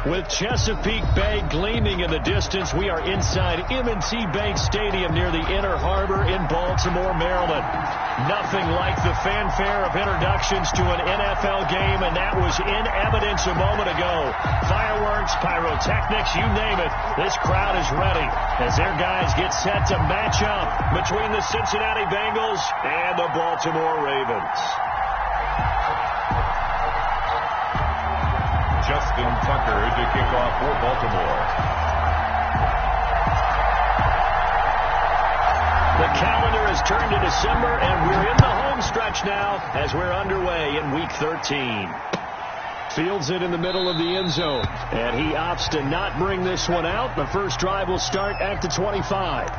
With Chesapeake Bay gleaming in the distance, we are inside M&T Bank Stadium near the Inner Harbor in Baltimore, Maryland. Nothing like the fanfare of introductions to an NFL game, and that was in evidence a moment ago. Fireworks, pyrotechnics, you name it. This crowd is ready as their guys get set to match up between the Cincinnati Bengals and the Baltimore Ravens. Justin Tucker to kick off for Baltimore. The calendar has turned to December, and we're in the home stretch now as we're underway in Week 13. Fields it in the middle of the end zone, and he opts to not bring this one out. The first drive will start at the 25.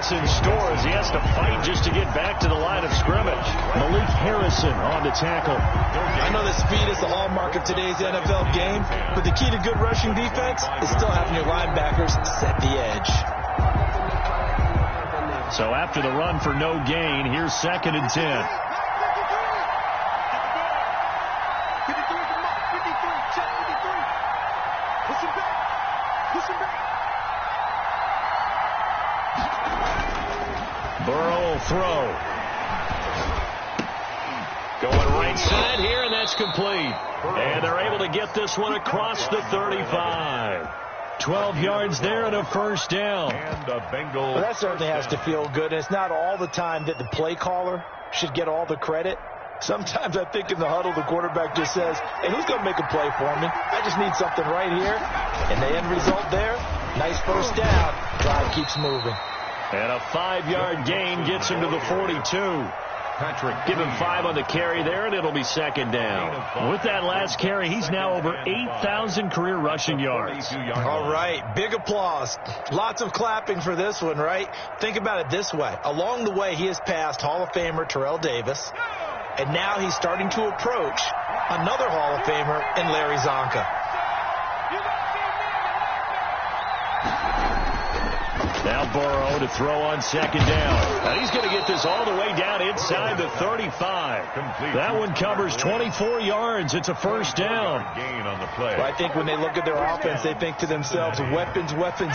In store as he has to fight just to get back to the line of scrimmage. Malik Harrison on the tackle. I know that speed is the hallmark of today's NFL game, but the key to good rushing defense is still having your linebackers set the edge. So after the run for no gain, here's 2nd and 10. Burrow throw. Going right side here, and that's complete. And they're able to get this one across the 35. 12 yards there and a first down. And the Bengals. Well, that certainly has to feel good. It's not all the time that the play caller should get all the credit. Sometimes I think in the huddle, the quarterback just says, hey, who's going to make a play for me? I just need something right here. And the end result there, nice first down. Drive keeps moving. And a 5-yard gain gets him to the 42. Give him 5 on the carry there, and it'll be 2nd down. With that last carry, he's now over 8,000 career rushing yards. All right, big applause. Lots of clapping for this one, right? Think about it this way. Along the way, he has passed Hall of Famer Terrell Davis, and now he's starting to approach another Hall of Famer in Larry Zonka. Now Burrow to throw on 2nd down. And he's going to get this all the way down inside the 35. That one covers 24 yards. It's a first down. Well, I think when they look at their offense, they think to themselves, weapons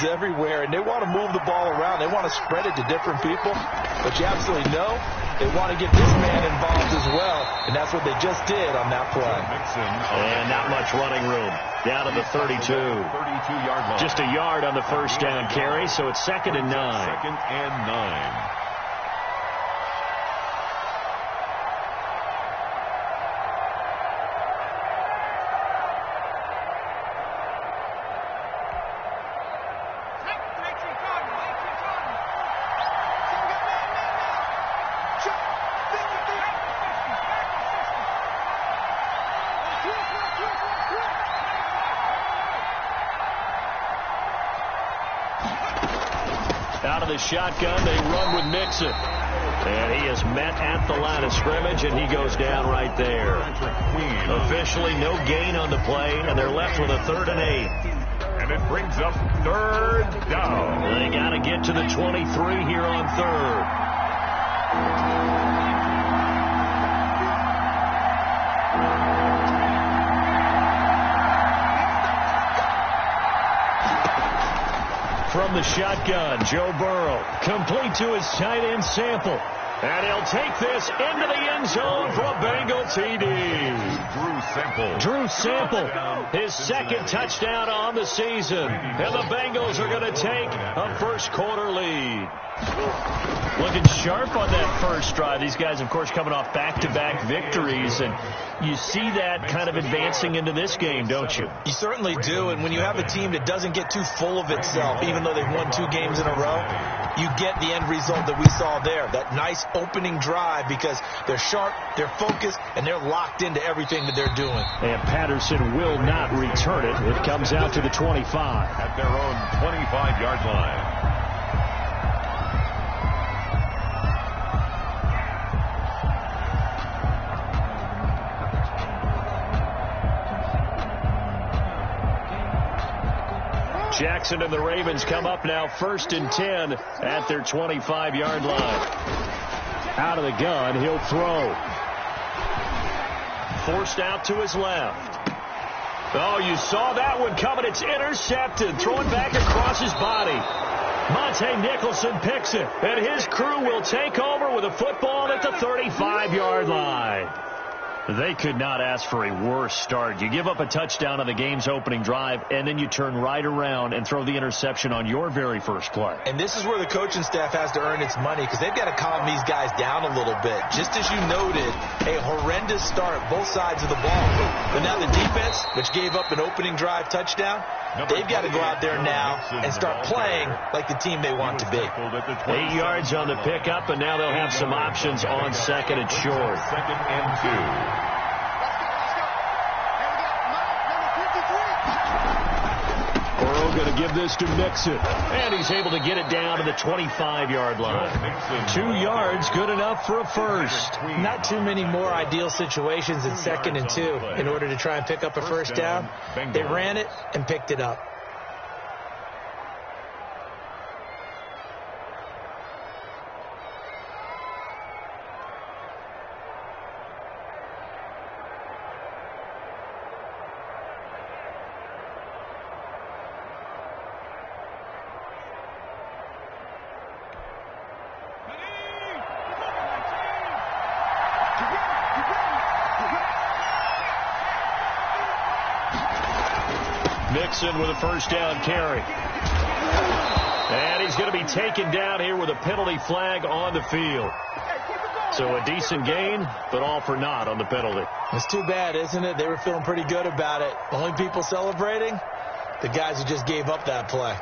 everywhere, and they want to move the ball around. They want to spread it to different people. But you absolutely know they want to get this man involved as well, and that's what they just did on that play. And not much running room. Down to the 32. 32-yard line. Just a yard on the first down carry, so it's 2nd and 9. 2nd and 9. Out of the shotgun, they run with Mixon. And he is met at the line of scrimmage, and he goes down right there. Officially no gain on the play, and they're left with a 3rd and 8. And it brings up 3rd down. They got to get to the 23 here on 3rd. From the shotgun, Joe Burrow, complete to his tight end Sample. And he'll take this into the end zone for a Bengal TD. Drew Sample, his 2nd touchdown on the season. And the Bengals are going to take a first quarter lead. Looking sharp on that first drive. These guys, of course, coming off back-to-back victories, and you see that kind of advancing into this game, don't you? You certainly do, and when you have a team that doesn't get too full of itself, even though they've won 2 games in a row, you get the end result that we saw there, that nice opening drive, because they're sharp, they're focused, and they're locked into everything that they're doing. And Patterson will not return it. It comes out to the 25. At their own 25-yard line. Jackson and the Ravens come up now 1st and 10 at their 25-yard line. Out of the gun, he'll throw. Forced out to his left. Oh, you saw that one coming. It's intercepted. Throwing back across his body. Monte Nicholson picks it, and his crew will take over with a football at the 35-yard line. They could not ask for a worse start. You give up a touchdown on the game's opening drive, and then you turn right around and throw the interception on your very first play. And this is where the coaching staff has to earn its money, because they've got to calm these guys down a little bit. Just as you noted, a horrendous start, both sides of the ball. But now the defense, which gave up an opening drive touchdown, they've got to go out there now and start playing like the team they want to be. 8 yards on the pickup, and now they'll have some options on 2nd and short. 2nd and 2. Going to give this to Mixon, and he's able to get it down to the 25-yard line. 2 yards, good enough for a first. Not too many more ideal situations in 2nd and 2 in order to try and pick up a first down. They ran it and picked it up. Mixon with a first down carry. And he's going to be taken down here with a penalty flag on the field. So a decent gain, but all for naught on the penalty. It's too bad, isn't it? They were feeling pretty good about it. Only people celebrating, the guys who just gave up that play.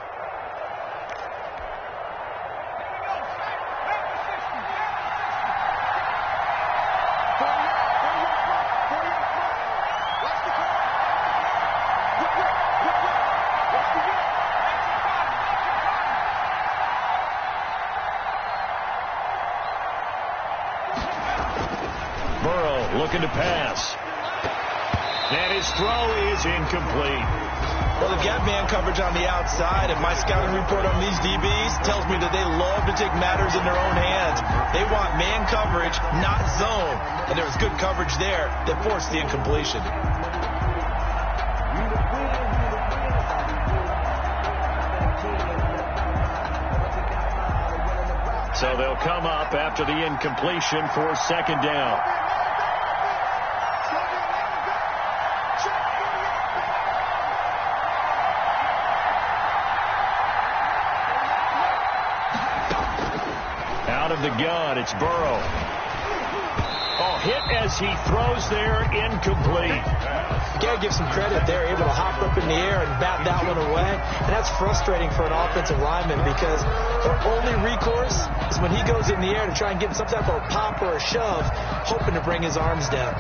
Looking to pass. And his throw is incomplete. Well, they've got man coverage on the outside, and my scouting report on these DBs tells me that they love to take matters in their own hands. They want man coverage, not zone. And there was good coverage there that forced the incompletion. So they'll come up after the incompletion for 2nd down. Out of the gun, it's Burrow. Oh, hit as he throws there, incomplete. You got to give some credit there, able to hop up in the air and bat that one away. And that's frustrating for an offensive lineman, because their only recourse is when he goes in the air to try and get some type of a pop or a shove, hoping to bring his arms down.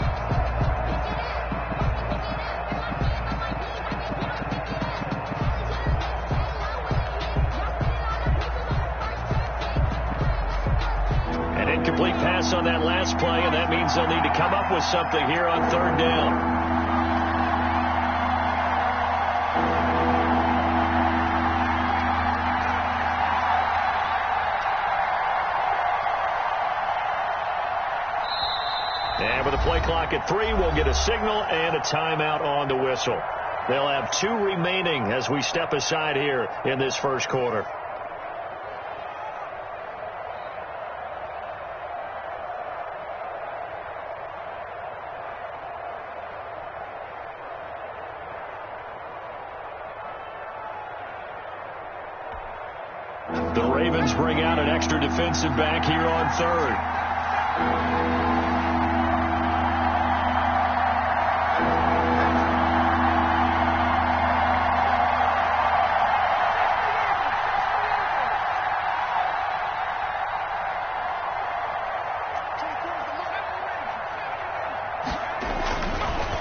Complete pass on that last play, and that means they'll need to come up with something here on 3rd down. And with the play clock at 3, we'll get a signal and a timeout on the whistle. They'll have 2 remaining as we step aside here in this first quarter. The Ravens bring out an extra defensive back here on third.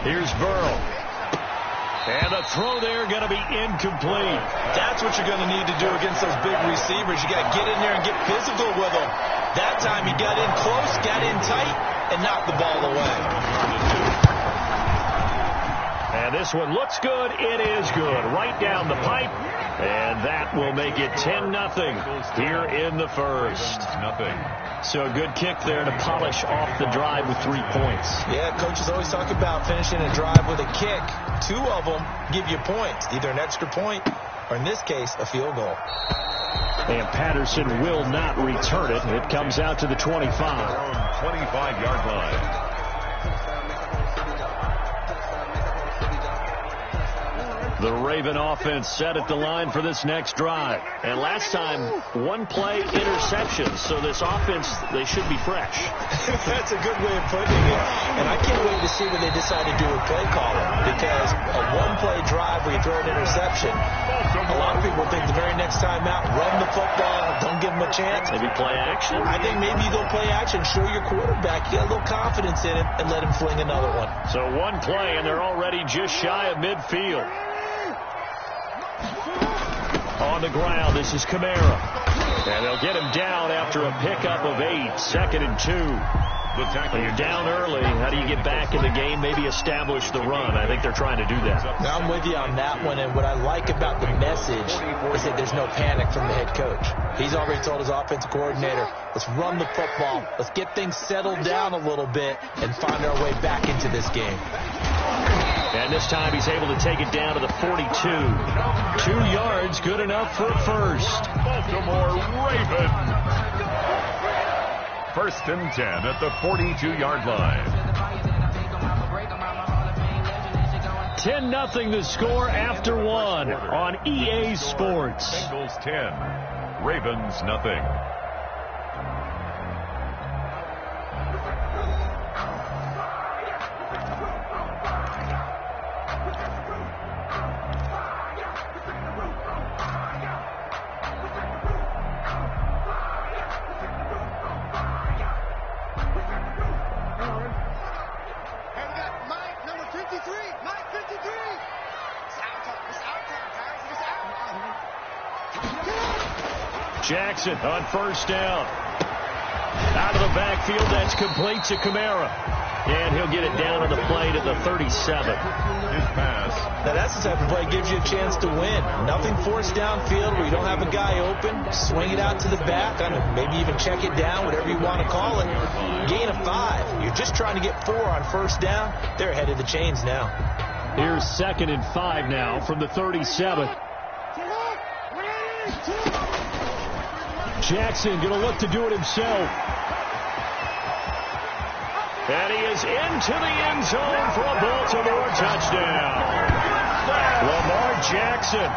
Here's Burrow. And the throw there going to be incomplete. That's what you're going to need to do against those big receivers. You got to get in there and get physical with them. That time he got in close, got in tight, and knocked the ball away. And this one looks good. It is good. Right down the pipe. And that will make it 10-0 here in the first. So a good kick there to polish off the drive with 3 points. Yeah, coaches always talk about finishing a drive with a kick. 2 of them give you points, either an extra point or, in this case, a field goal. And Patterson will not return it. It comes out to the 25. 25-yard line. The Raven offense set at the line for this next drive. And last time, 1-play interception. So this offense, they should be fresh. That's a good way of putting it. And I can't wait to see what they decide to do with play calling. Because a 1-play drive where you throw an interception, a lot of people think the very next time out, run the football, don't give them a chance. Maybe play action? I think maybe you go play action, show your quarterback, you got a little confidence in it, and let him fling another one. So 1 play, and they're already just shy of midfield. On the ground, this is Kamara. And they'll get him down after a pickup of 8. 2nd and 2. When you're down early, how do you get back in the game, maybe establish the run? I think they're trying to do that. Now, I'm with you on that one, and what I like about the message is that there's no panic from the head coach. He's already told his offensive coordinator, let's run the football, let's get things settled down a little bit, and find our way back into this game. And this time he's able to take it down to the 42. 2 yards, good enough for a first. Baltimore Raven. 1st and 10 at the 42-yard line. 10-0 the score after 1 on EA Sports. Bengals 10, Ravens nothing. Jackson on 1st down. Out of the backfield, that's complete to Kamara. And he'll get it down on the play to the 37. His pass. Now that's the type of play that gives you a chance to win. Nothing forced downfield where you don't have a guy open. Swing it out to the back. Maybe even check it down, whatever you want to call it. Gain of 5. You're just trying to get 4 on 1st down. They're ahead of the chains now. Here's 2nd and 5 now from the 37. Jackson going to look to do it himself. And he is into the end zone for a Baltimore touchdown. Lamar Jackson,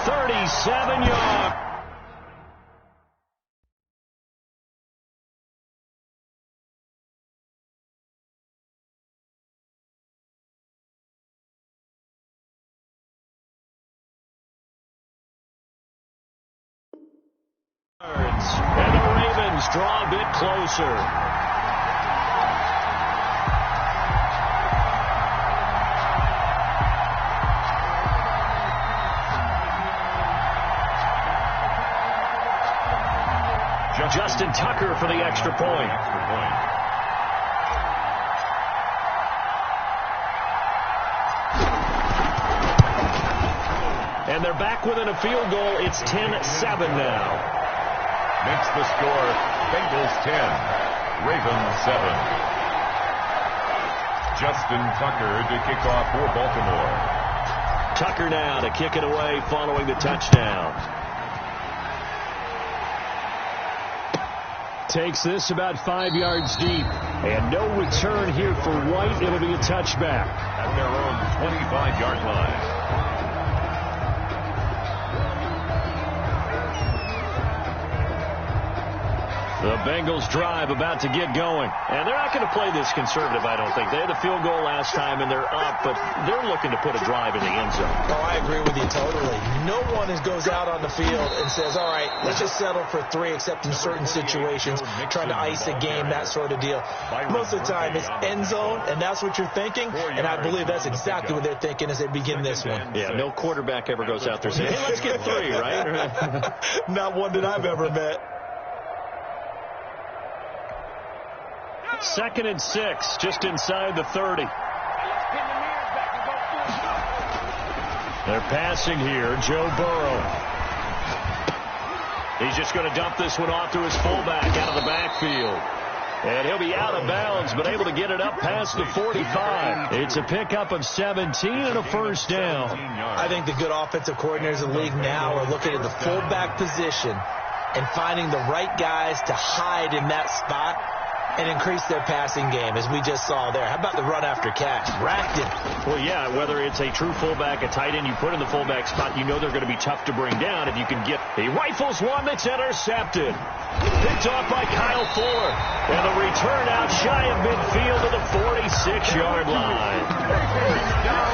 37 yards. And the Ravens draw a bit closer. Justin Tucker for the extra point. And they're back within a field goal. It's 10-7 now. Makes the score Bengals 10, Ravens 7. Justin Tucker to kick off for Baltimore. Tucker now to kick it away following the touchdown. Takes this about 5 yards deep. And no return here for White. It'll be a touchback. At their own 25-yard line. The Bengals drive about to get going. And they're not going to play this conservative, I don't think. They had the field goal last time, and they're up, but they're looking to put a drive in the end zone. Oh, I agree with you totally. No one goes out on the field and says, all right, let's just settle for 3, except in certain situations, trying to ice a game, that sort of deal. Most of the time, it's end zone, and that's what you're thinking, and I believe that's exactly what they're thinking as they begin this one. Yeah, no quarterback ever goes out there saying, hey, let's get 3, right? Not one that I've ever met. 2nd and 6, just inside the 30. They're passing here, Joe Burrow. He's just going to dump this one off to his fullback out of the backfield. And he'll be out of bounds, but able to get it up past the 45. It's a pickup of 17 and a first down. I think the good offensive coordinators in the league now are looking at the fullback position and finding the right guys to hide in that spot and increase their passing game, as we just saw there. How about the run after catch? Racked him. Well, yeah, whether it's a true fullback, a tight end you put in the fullback spot, you know they're going to be tough to bring down if you can get. He rifles one that's intercepted. Picked off by Kyle Fuller. And the return out shy of midfield to the 46-yard line.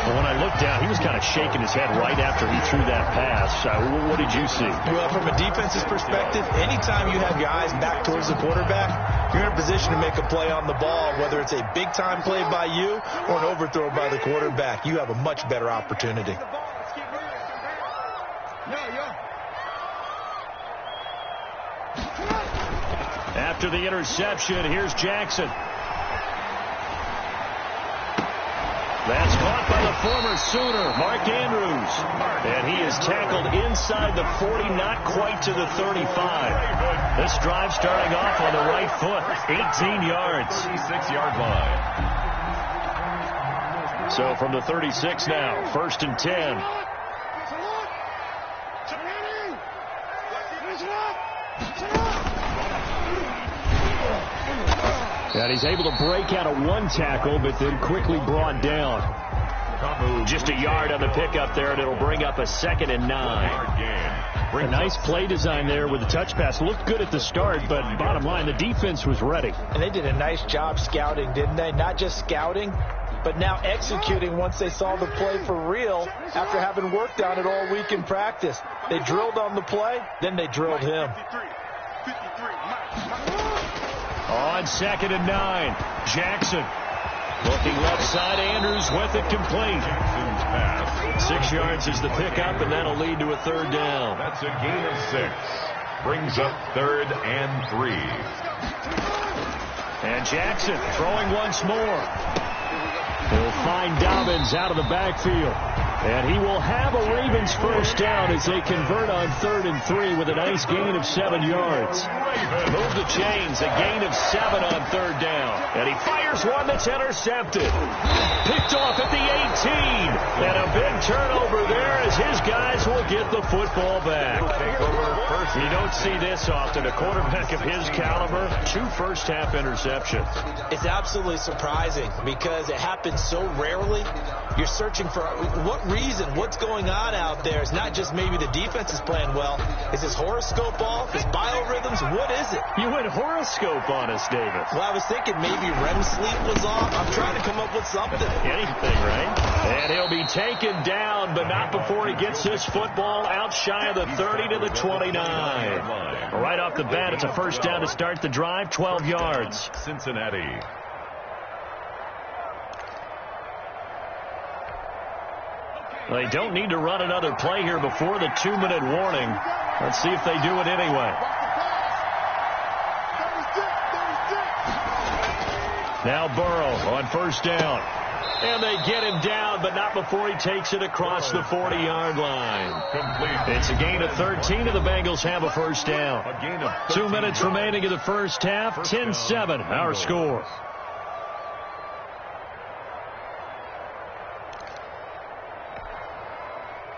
Well, when I looked down, he was kind of shaking his head right after he threw that pass. What did you see? Well, from a defense's perspective, anytime you have your eyes back towards the quarterback, you're in a position to make a play on the ball, whether it's a big-time play by you or an overthrow by the quarterback. You have a much better opportunity. After the interception, here's Jackson. That's caught by the former Sooner, Mark Andrews. And he is tackled inside the 40, not quite to the 35. This drive starting off on the right foot, 18 yards. 36-yard line. So from the 36 now, 1st and 10. And he's able to break out of one tackle, but then quickly brought down. Just a yard on the pickup there, and it'll bring up a 2nd and 9. A nice play design there with the touch pass. Looked good at the start, but bottom line, the defense was ready. And they did a nice job scouting, didn't they? Not just scouting, but now executing once they saw the play for real after having worked on it all week in practice. They drilled on the play, then they drilled him. On 2nd and 9, Jackson. Looking left side, Andrews with it complete. 6 yards is the pickup, and that'll lead to a 3rd down. That's a gain of 6. Brings up 3rd and 3. And Jackson throwing once more. He'll find Dobbins out of the backfield. And he will have a Ravens first down as they convert on 3rd and 3 with a nice gain of 7 yards. Move the chains, a gain of 7 on 3rd down. And he fires one that's intercepted. Picked off at the 18. And a big turnover there as his guys will get the football back. You don't see this often. A quarterback of his caliber, 2 first-half interceptions. It's absolutely surprising because it happens so rarely. You're searching for what reason, what's going on out there. It's not just maybe the defense is playing well. Is his horoscope off? His biorhythms? What is it? You went horoscope on us, David. Well, I was thinking maybe REM sleep was off. I'm trying to come up with something. Anything, right? And he'll be taken down, but not before he gets his football out shy of the 30 to the 29. Right off the bat, it's a first down to start the drive, 12 yards. Cincinnati. They don't need to run another play here before the 2-minute warning. Let's see if they do it anyway. Now Burrow on first down. And they get him down, but not before he takes it across the 40-yard line. It's a gain of 13, and the Bengals have a first down. 2 minutes remaining in the first half, 10-7, our score.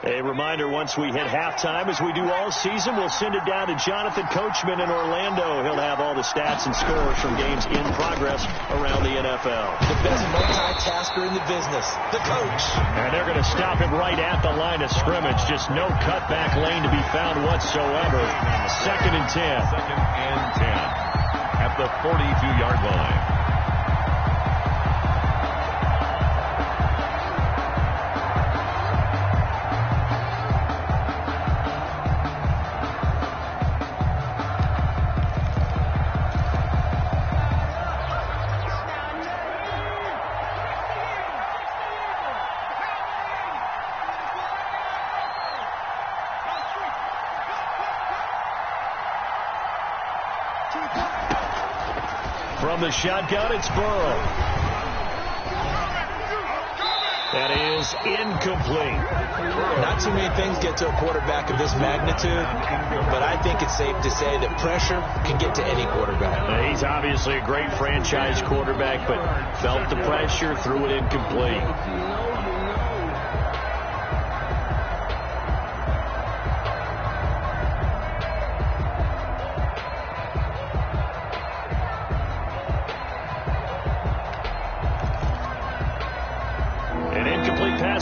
A reminder, once we hit halftime, as we do all season, we'll send it down to Jonathan Coachman in Orlando. He'll have all the stats and scores from games in progress around the NFL. The best multitasker in the business, the coach. And they're going to stop him right at the line of scrimmage. Just no cutback lane to be found whatsoever. 2nd and 10. 2nd and 10. at the 42-yard line. From the shotgun, it's Burrow. That is incomplete. Not too many things get to a quarterback of this magnitude, but I think it's safe to say that pressure can get to any quarterback. He's obviously a great franchise quarterback, but felt the pressure, threw it incomplete.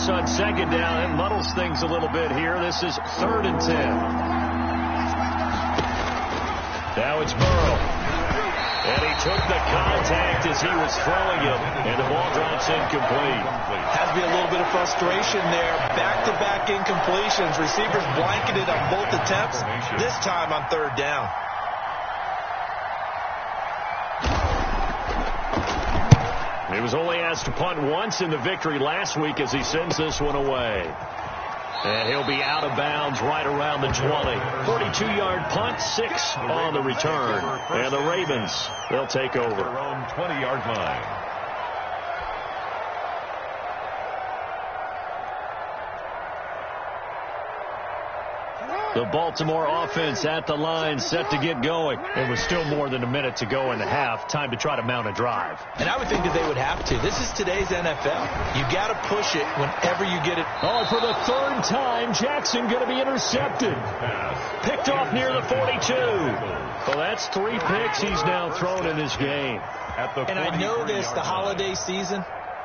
On second down, it muddles things a little bit here. This is 3rd and 10. Now it's Burrow. And he took the contact as he was throwing it, and the ball drops incomplete. Has to be a little bit of frustration there. Back-to-back incompletions. Receivers blanketed on both attempts, this time on 3rd down. He was only asked to punt once in the victory last week as he sends this one away. And he'll be out of bounds right around the 20. 42-yard punt, 6 on the return. And the Ravens, they'll take over. Their own 20-yard line. The Baltimore offense at the line, set to get going. It was still more than a minute to go in the half. Time to try to mount a drive. And I would think that they would have to. This is today's NFL. You got to push it whenever you get it. Oh, for the 3rd time, Jackson going to be intercepted. Picked off near the 42. Well, that's 3 picks he's now thrown in this game. And I know this, the holiday season,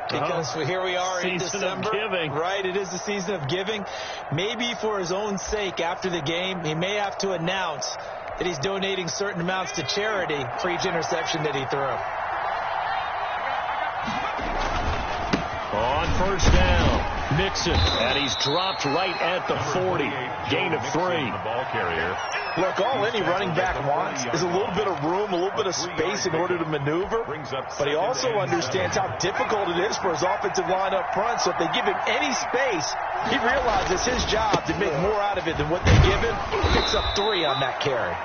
because here we are in December. Giving. Right, it is the season of giving. Maybe for his own sake after the game, he may have to announce that he's donating certain amounts to charity for each interception that he threw. On 1st down, Mixon, and he's dropped right at the 40. Gain of 3. The ball carrier. Look, all any running back wants is a little bit of room, a little bit of space in order to maneuver. But he also understands how difficult it is for his offensive line up front. So if they give him any space, he realizes his job to make more out of it than what they give him. Picks up 3 on that carry.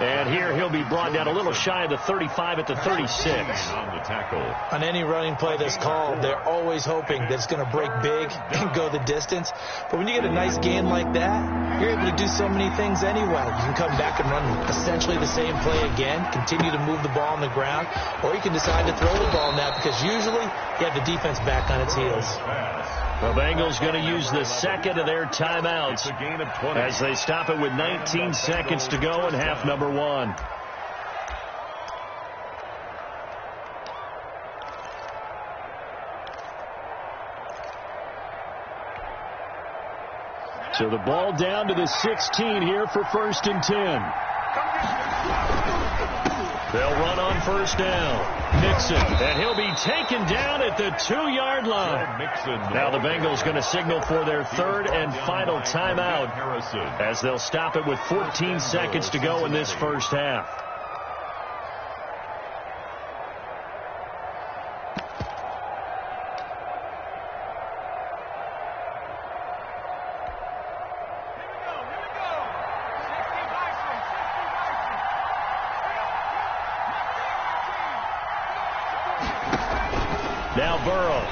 And here he'll be brought down a little shy of the 35 at the 36. On the tackle. On any running play that's called, they're always hoping that it's going to break big and go the distance. But when you get a nice gain like that, you're able to do so many things anyway. You can come back and run essentially the same play again, continue to move the ball on the ground, or you can decide to throw the ball now because usually you have the defense back on its heels. The Bengals going to use the second of their timeouts as they stop it with 19 seconds to go in half number 1. So the ball down to the 16 here for 1st and 10. They'll run on 1st down. Mixon, and he'll be taken down at the 2-yard line. Now the Bengals going to signal for their 3rd and final timeout as they'll stop it with 14 seconds to go in this 1st half. Now Burrow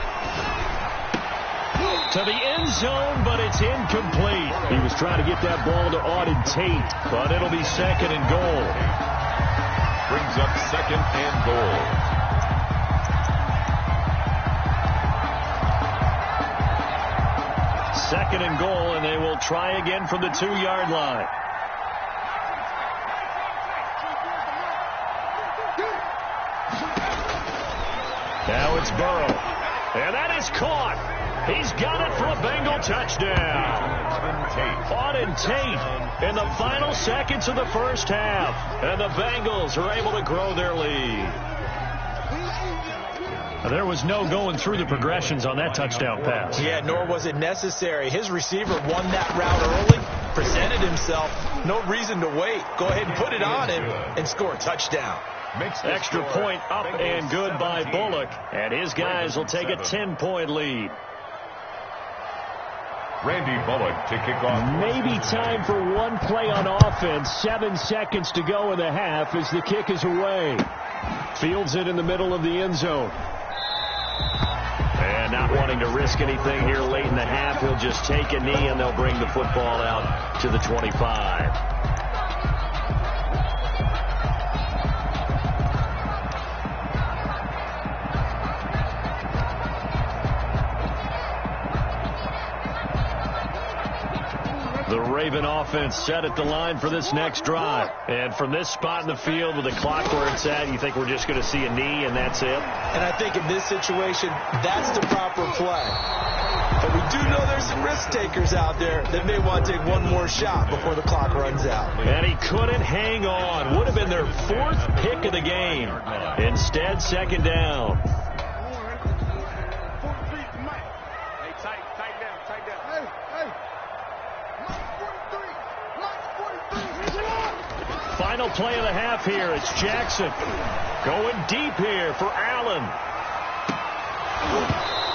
to the end zone, but it's incomplete. He was trying to get that ball to Auden Tate, but it'll be 2nd and goal. Brings up 2nd and goal. Second and goal, and they will try again from the 2-yard line. Now it's Burrow. And that is caught. He's got it for a Bengal touchdown. Auden Tate in the final seconds of the first half. And the Bengals are able to grow their lead. There was no going through the progressions on that touchdown pass. Yeah, nor was it necessary. His receiver won that route early, presented himself. No reason to wait. Go ahead and put it on him and score a touchdown. Extra point up and good by Bullock. And his guys will take a 10-point lead. Randy Bullock to kick off. Maybe time for one play on offense. 7 seconds to go in the half as the kick is away. Fields it in the middle of the end zone. And not wanting to risk anything here late in the half, he'll just take a knee and they'll bring the football out to the 25. The Raven offense set at the line for this next drive. And from this spot in the field with the clock where it's at, you think we're just going to see a knee and that's it? And I think in this situation, that's the proper play. But we do know there's some risk takers out there that may want to take one more shot before the clock runs out. And he couldn't hang on. Would have been their 4th pick of the game. Instead, second down. Final play of the half here. It's Jackson going deep here for Allen.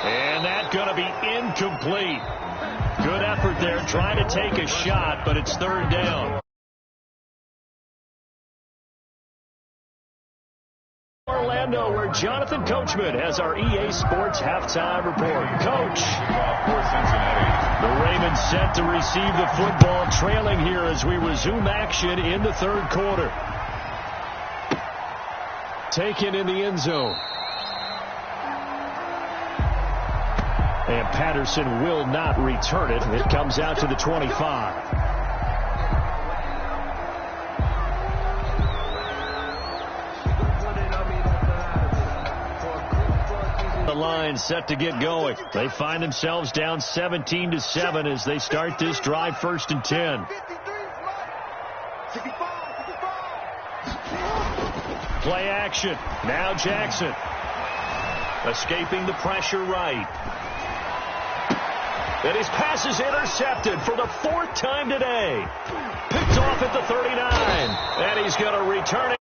And that's going to be incomplete. Good effort there trying to take a shot, but it's 3rd down. Orlando, where Jonathan Coachman has our EA Sports halftime report. Coach. For Cincinnati. The Ravens set to receive the football, trailing here as we resume action in the 3rd quarter. Taken in the end zone. And Patterson will not return it. It comes out to the 25. The line set to get going. They find themselves down 17-7 as they start this drive, 1st and 10. Play action. Now Jackson. Escaping the pressure right. And his pass is intercepted for the 4th time today. Picked off at the 39. And he's going to return it.